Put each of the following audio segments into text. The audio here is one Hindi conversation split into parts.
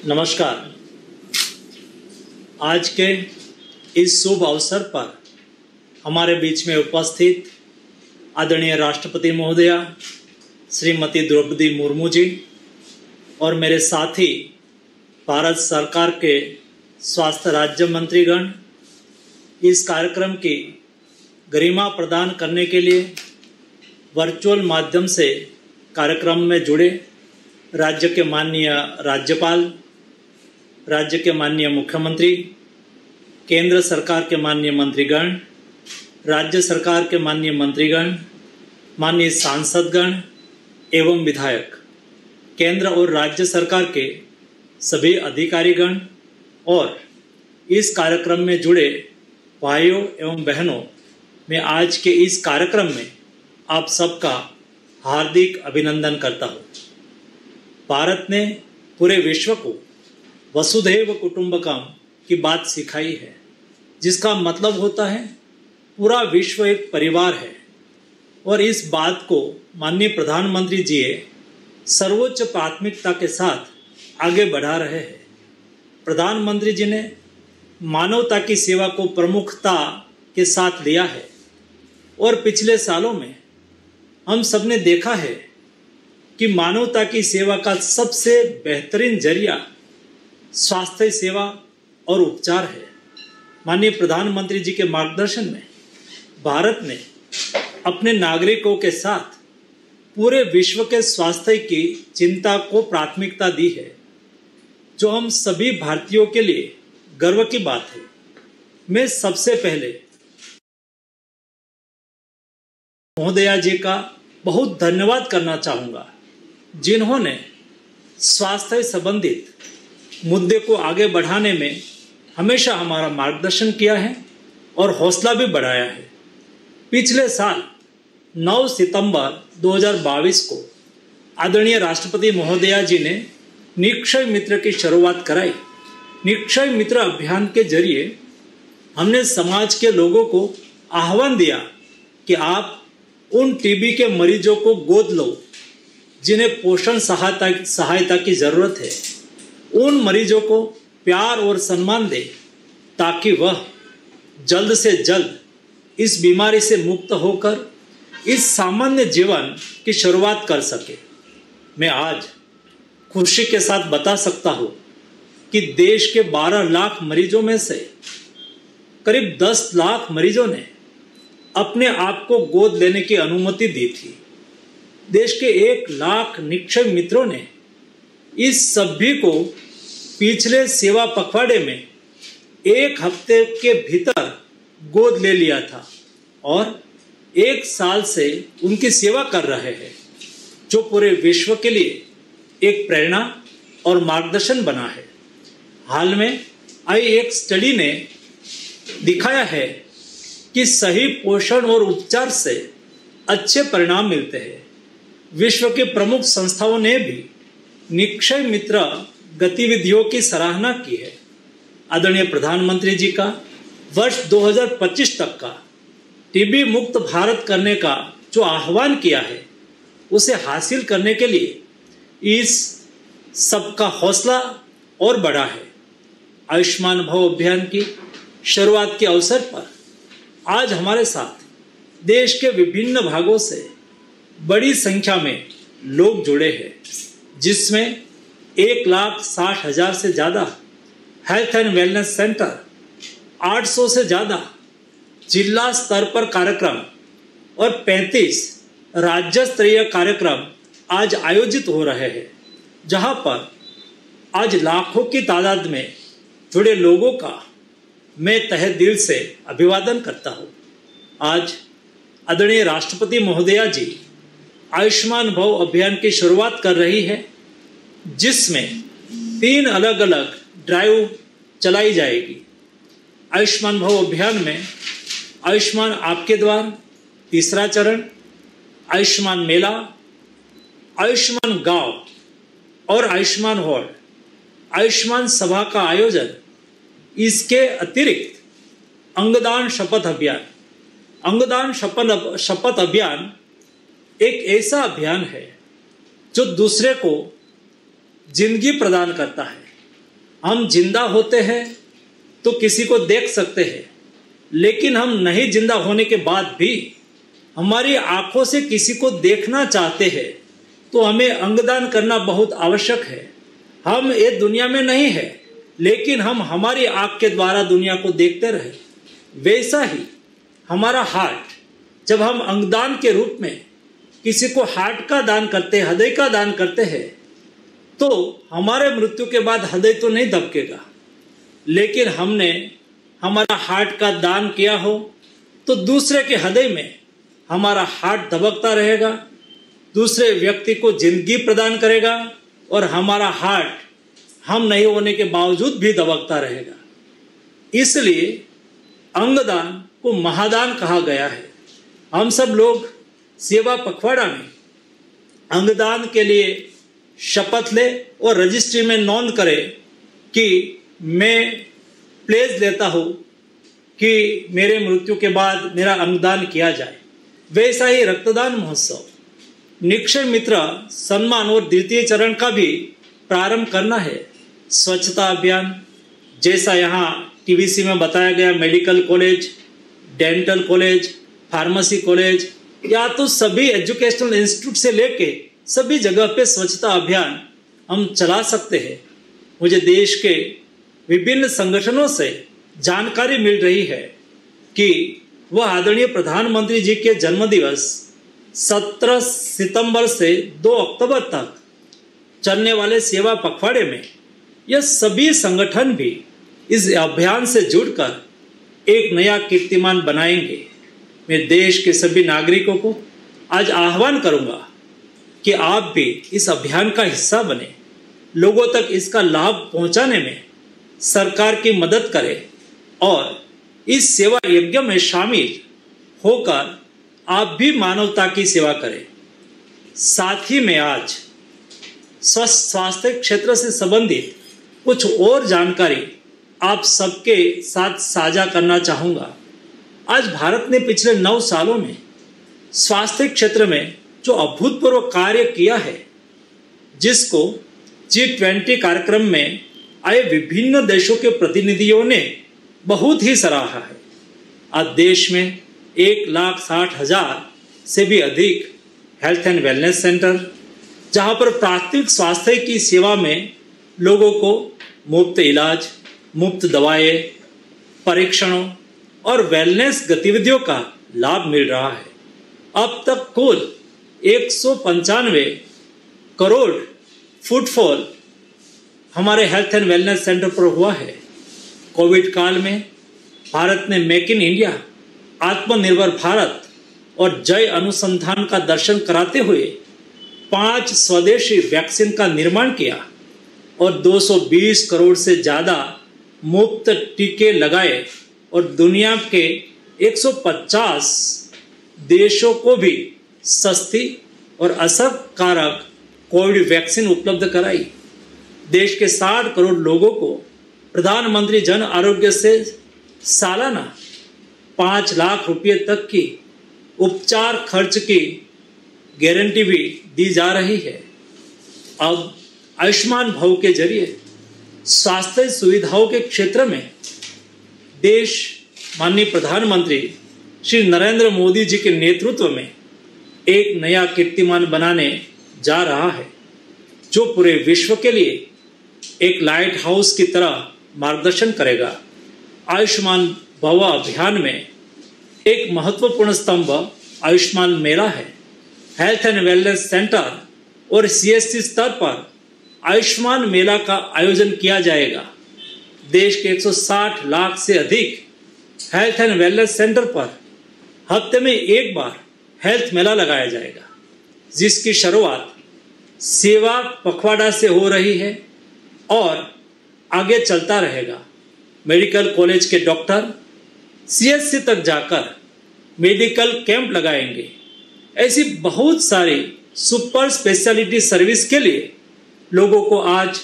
नमस्कार। आज के इस शुभ अवसर पर हमारे बीच में उपस्थित आदरणीय राष्ट्रपति महोदया श्रीमती द्रौपदी मुर्मू जी और मेरे साथी भारत सरकार के स्वास्थ्य राज्य मंत्रीगण इस कार्यक्रम की गरिमा प्रदान करने के लिए वर्चुअल माध्यम से कार्यक्रम में जुड़े राज्य के माननीय राज्यपाल, राज्य के माननीय मुख्यमंत्री, केंद्र सरकार के माननीय मंत्रीगण, राज्य सरकार के माननीय मंत्रीगण, माननीय सांसदगण एवं विधायक, केंद्र और राज्य सरकार के सभी अधिकारीगण और इस कार्यक्रम में जुड़े भाइयों एवं बहनों, मैं आज के इस कार्यक्रम में आप सबका हार्दिक अभिनंदन करता हूँ। भारत ने पूरे विश्व को वसुधैव कुटुंबकम की बात सिखाई है, जिसका मतलब होता है पूरा विश्व एक परिवार है। और इस बात को माननीय प्रधानमंत्री जी सर्वोच्च प्राथमिकता के साथ आगे बढ़ा रहे हैं। प्रधानमंत्री जी ने मानवता की सेवा को प्रमुखता के साथ लिया है और पिछले सालों में हम सबने देखा है कि मानवता की सेवा का सबसे बेहतरीन जरिया स्वास्थ्य सेवा और उपचार है। माननीय प्रधानमंत्री जी के मार्गदर्शन में भारत ने अपने नागरिकों के साथ पूरे विश्व के स्वास्थ्य की चिंता को प्राथमिकता दी है, जो हम सभी भारतीयों के लिए गर्व की बात है। मैं सबसे पहले महोदया जी का बहुत धन्यवाद करना चाहूँगा, जिन्होंने स्वास्थ्य संबंधित मुद्दे को आगे बढ़ाने में हमेशा हमारा मार्गदर्शन किया है और हौसला भी बढ़ाया है। पिछले साल 9 सितंबर 2022 को आदरणीय राष्ट्रपति महोदया जी ने निक्षय मित्र की शुरुआत कराई। निक्षय मित्र अभियान के जरिए हमने समाज के लोगों को आह्वान दिया कि आप उन टीबी के मरीजों को गोद लो जिन्हें पोषण सहायता की जरूरत है। उन मरीजों को प्यार और सम्मान दें ताकि वह जल्द से जल्द इस बीमारी से मुक्त होकर इस सामान्य जीवन की शुरुआत कर सके। मैं आज खुशी के साथ बता सकता हूँ कि देश के 12 लाख मरीजों में से करीब 10 लाख मरीजों ने अपने आप को गोद लेने की अनुमति दी थी। देश के 1 लाख निक्षय मित्रों ने इस सभी को पिछले सेवा पखवाड़े में 1 हफ्ते के भीतर गोद ले लिया था और 1 साल से उनकी सेवा कर रहे हैं, जो पूरे विश्व के लिए एक प्रेरणा और मार्गदर्शन बना है। हाल में आई एक स्टडी ने दिखाया है कि सही पोषण और उपचार से अच्छे परिणाम मिलते हैं। विश्व के प्रमुख संस्थाओं ने भी निक्षय मित्र गतिविधियों की सराहना की है। आदरणीय प्रधानमंत्री जी का वर्ष 2025 तक का टीबी मुक्त भारत करने का जो आह्वान किया है, उसे हासिल करने के लिए इस सबका हौसला और बढ़ा है। आयुष्मान भव अभियान की शुरुआत के अवसर पर आज हमारे साथ देश के विभिन्न भागों से बड़ी संख्या में लोग जुड़े हैं, जिसमें 1,60,000 से ज़्यादा हेल्थ एंड वेलनेस सेंटर, 800 से ज़्यादा जिला स्तर पर कार्यक्रम और 35 राज्य स्तरीय कार्यक्रम आज आयोजित हो रहे हैं, जहां पर आज लाखों की तादाद में जुड़े लोगों का मैं तहे दिल से अभिवादन करता हूं। आज आदरणीय राष्ट्रपति महोदया जी आयुष्मान भव अभियान की शुरुआत कर रही है, जिसमें 3 अलग अलग ड्राइव चलाई जाएगी। आयुष्मान भव अभियान में आयुष्मान आपके द्वार तीसरा चरण, आयुष्मान मेला, आयुष्मान गांव और आयुष्मान हॉल, आयुष्मान सभा का आयोजन। इसके अतिरिक्त अंगदान शपथ अभियान। अंगदान शपथ अभियान एक ऐसा अभियान है जो दूसरे को जिंदगी प्रदान करता है। हम जिंदा होते हैं तो किसी को देख सकते हैं, लेकिन हम नहीं जिंदा होने के बाद भी हमारी आंखों से किसी को देखना चाहते हैं तो हमें अंगदान करना बहुत आवश्यक है। हम ये दुनिया में नहीं है, लेकिन हम हमारी आंख के द्वारा दुनिया को देखते रहे। वैसा ही हमारा हार्ट, जब हम अंगदान के रूप में किसी को हार्ट का दान करते हैं, हृदय का दान करते हैं, तो हमारे मृत्यु के बाद हृदय तो नहीं दबकेगा, लेकिन हमने हमारा हार्ट का दान किया हो तो दूसरे के हृदय में हमारा हार्ट दबकता रहेगा, दूसरे व्यक्ति को जिंदगी प्रदान करेगा और हमारा हार्ट हम नहीं होने के बावजूद भी दबकता रहेगा। इसलिए अंगदान को महादान कहा गया है। हम सब लोग सेवा पखवाड़ा में अंगदान के लिए शपथ ले और रजिस्ट्री में नोंद करें कि मैं प्लेज लेता हूँ कि मेरे मृत्यु के बाद मेरा अंगदान किया जाए। वैसा ही रक्तदान महोत्सव, निक्षय मित्र सम्मान और द्वितीय चरण का भी प्रारंभ करना है। स्वच्छता अभियान, जैसा यहाँ टीवीसी में बताया गया, medical college, dental college, pharmacy college या तो सभी एजुकेशनल इंस्टीट्यूट से लेके सभी जगह पे स्वच्छता अभियान हम चला सकते हैं। मुझे देश के विभिन्न संगठनों से जानकारी मिल रही है कि वह आदरणीय प्रधानमंत्री जी के जन्मदिवस 17 सितंबर से 2 अक्टूबर तक चलने वाले सेवा पखवाड़े में यह सभी संगठन भी इस अभियान से जुड़कर एक नया कीर्तिमान बनाएंगे। मैं देश के सभी नागरिकों को आज आह्वान करूंगा कि आप भी इस अभियान का हिस्सा बने, लोगों तक इसका लाभ पहुंचाने में सरकार की मदद करें और इस सेवा यज्ञ में शामिल होकर आप भी मानवता की सेवा करें। साथ ही में आज स्वास्थ्य क्षेत्र से संबंधित कुछ और जानकारी आप सबके साथ साझा करना चाहूँगा। आज भारत ने पिछले 9 सालों में स्वास्थ्य क्षेत्र में जो अभूतपूर्व कार्य किया है, जिसको G20 कार्यक्रम में आए विभिन्न देशों के प्रतिनिधियों ने बहुत ही सराहा है। आज देश में 1,60,000 से भी अधिक हेल्थ एंड वेलनेस सेंटर, जहां पर प्राथमिक स्वास्थ्य की सेवा में लोगों को मुफ्त इलाज, मुफ्त दवाएं, परीक्षणों और वेलनेस गतिविधियों का लाभ मिल रहा है। अब तक कुल 195 करोड़ फुटफॉल हमारे हेल्थ एंड वेलनेस सेंटर पर हुआ है। कोविड काल में भारत ने मेक इन इंडिया, आत्मनिर्भर भारत और जय अनुसंधान का दर्शन कराते हुए 5 स्वदेशी वैक्सीन का निर्माण किया और 220 करोड़ से ज़्यादा मुफ्त टीके लगाए और दुनिया के 150 देशों को भी सस्ती और असरकारक कोविड वैक्सीन उपलब्ध कराई। देश के 60 करोड़ लोगों को प्रधानमंत्री जन आरोग्य से सालाना 5 लाख रुपये तक की उपचार खर्च की गारंटी भी दी जा रही है। अब आयुष्मान भव के जरिए स्वास्थ्य सुविधाओं के क्षेत्र में देश माननीय प्रधानमंत्री श्री नरेंद्र मोदी जी के नेतृत्व में एक नया कीर्तिमान बनाने जा रहा है, जो पूरे विश्व के लिए एक लाइट हाउस की तरह मार्गदर्शन करेगा। आयुष्मान भव अभियान में एक महत्वपूर्ण स्तंभ आयुष्मान मेला है। हेल्थ एंड वेलनेस सेंटर और CSC स्तर पर आयुष्मान मेला का आयोजन किया जाएगा। देश के 160 लाख से अधिक हेल्थ एंड वेलनेस सेंटर पर हफ्ते में एक बार हेल्थ मेला लगाया जाएगा, जिसकी शुरुआत सेवा पखवाड़ा से हो रही है और आगे चलता रहेगा। मेडिकल कॉलेज के डॉक्टर CSC तक जाकर मेडिकल कैंप लगाएंगे। ऐसी बहुत सारी सुपर स्पेशलिटी सर्विस के लिए लोगों को आज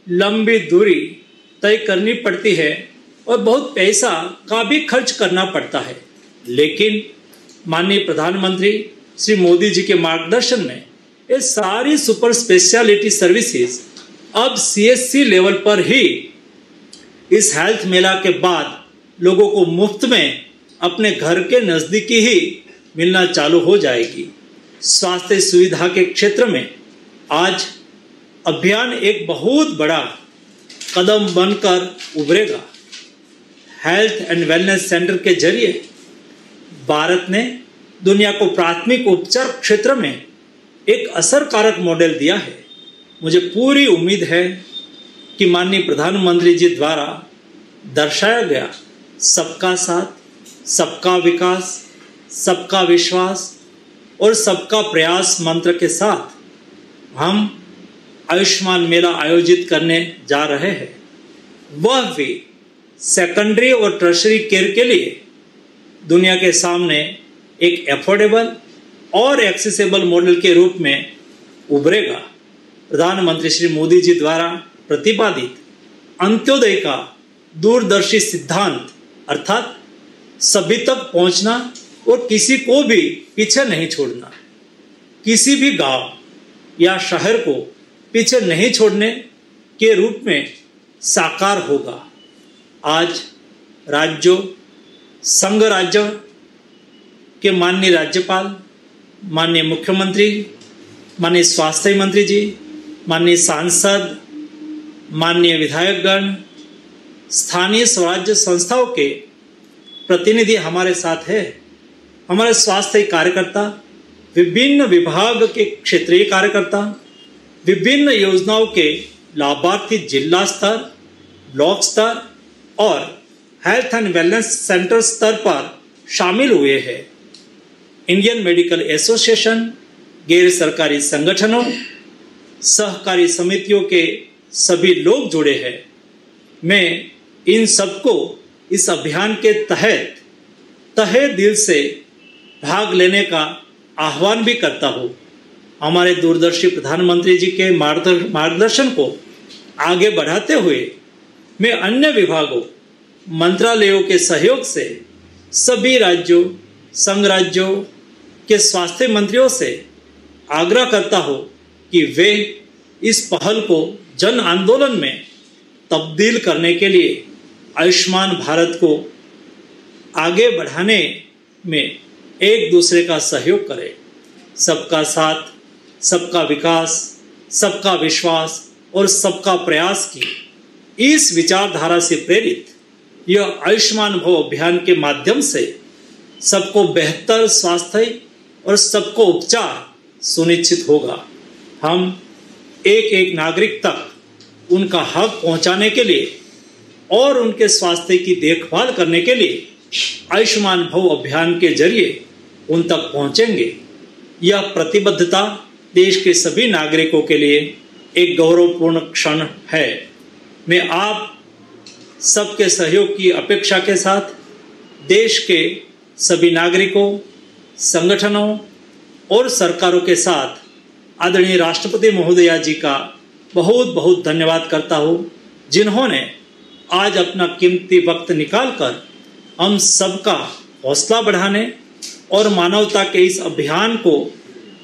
लंबी दूरी तय करनी पड़ती है और बहुत पैसा का भी खर्च करना पड़ता है, लेकिन माननीय प्रधानमंत्री श्री मोदी जी के मार्गदर्शन में ये सारी सुपर स्पेशलिटी सर्विसेज अब CSC लेवल पर ही इस हेल्थ मेला के बाद लोगों को मुफ्त में अपने घर के नज़दीकी ही मिलना चालू हो जाएगी। स्वास्थ्य सुविधा के क्षेत्र में आज अभियान एक बहुत बड़ा कदम बनकर उभरेगा। हेल्थ एंड वेलनेस सेंटर के जरिए भारत ने दुनिया को प्राथमिक उपचार क्षेत्र में एक असरकारक मॉडल दिया है। मुझे पूरी उम्मीद है कि माननीय प्रधानमंत्री जी द्वारा दर्शाया गया सबका साथ, सबका विकास, सबका विश्वास और सबका प्रयास मंत्र के साथ हम आयुष्मान मेला आयोजित करने जा रहे हैं, वह भी सेकेंडरी और टर्शरी केयर के लिए दुनिया के सामने एक एफोर्डेबल और एक्सेसिबल मॉडल के रूप में उभरेगा। प्रधानमंत्री श्री मोदी जी द्वारा प्रतिपादित अंत्योदय का दूरदर्शी सिद्धांत अर्थात सभी तक पहुंचना और किसी को भी पीछे नहीं छोड़ना, किसी भी गांव या शहर को पीछे नहीं छोड़ने के रूप में साकार होगा। आज राज्यों, संघ राज्यों के माननीय राज्यपाल, माननीय मुख्यमंत्री, माननीय स्वास्थ्य मंत्री जी, माननीय सांसद, माननीय विधायकगण, स्थानीय स्वराज्य संस्थाओं के प्रतिनिधि हमारे साथ है। हमारे स्वास्थ्य कार्यकर्ता, विभिन्न विभाग के क्षेत्रीय कार्यकर्ता, विभिन्न योजनाओं के लाभार्थी जिला स्तर, ब्लॉक स्तर और हेल्थ एंड वेलनेस सेंटर स्तर पर शामिल हुए हैं। इंडियन मेडिकल एसोसिएशन, गैर सरकारी संगठनों, सहकारी समितियों के सभी लोग जुड़े हैं। मैं इन सबको इस अभियान के तहत तहे दिल से भाग लेने का आह्वान भी करता हूँ। हमारे दूरदर्शी प्रधानमंत्री जी के मार्गदर्शन को आगे बढ़ाते हुए मैं अन्य विभागों, मंत्रालयों के सहयोग से सभी राज्यों, संघ राज्यों के स्वास्थ्य मंत्रियों से आग्रह करता हूँ कि वे इस पहल को जन आंदोलन में तब्दील करने के लिए आयुष्मान भारत को आगे बढ़ाने में एक दूसरे का सहयोग करें। सबका साथ, सबका विकास, सबका विश्वास और सबका प्रयास की इस विचारधारा से प्रेरित यह आयुष्मान भव अभियान के माध्यम से सबको बेहतर स्वास्थ्य और सबको उपचार सुनिश्चित होगा। हम एक एक नागरिक तक उनका हक पहुंचाने के लिए और उनके स्वास्थ्य की देखभाल करने के लिए आयुष्मान भव अभियान के जरिए उन तक पहुंचेंगे। यह प्रतिबद्धता देश के सभी नागरिकों के लिए एक गौरवपूर्ण क्षण है। मैं आप सबके सहयोग की अपेक्षा के साथ देश के सभी नागरिकों, संगठनों और सरकारों के साथ आदरणीय राष्ट्रपति महोदया जी का बहुत बहुत धन्यवाद करता हूँ, जिन्होंने आज अपना कीमती वक्त निकालकर हम सबका हौसला बढ़ाने और मानवता के इस अभियान को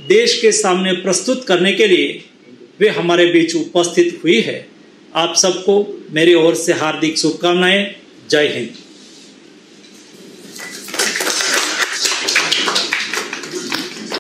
देश के सामने प्रस्तुत करने के लिए वे हमारे बीच उपस्थित हुई है। आप सबको मेरी ओर से हार्दिक शुभकामनाएं। जय हिंद।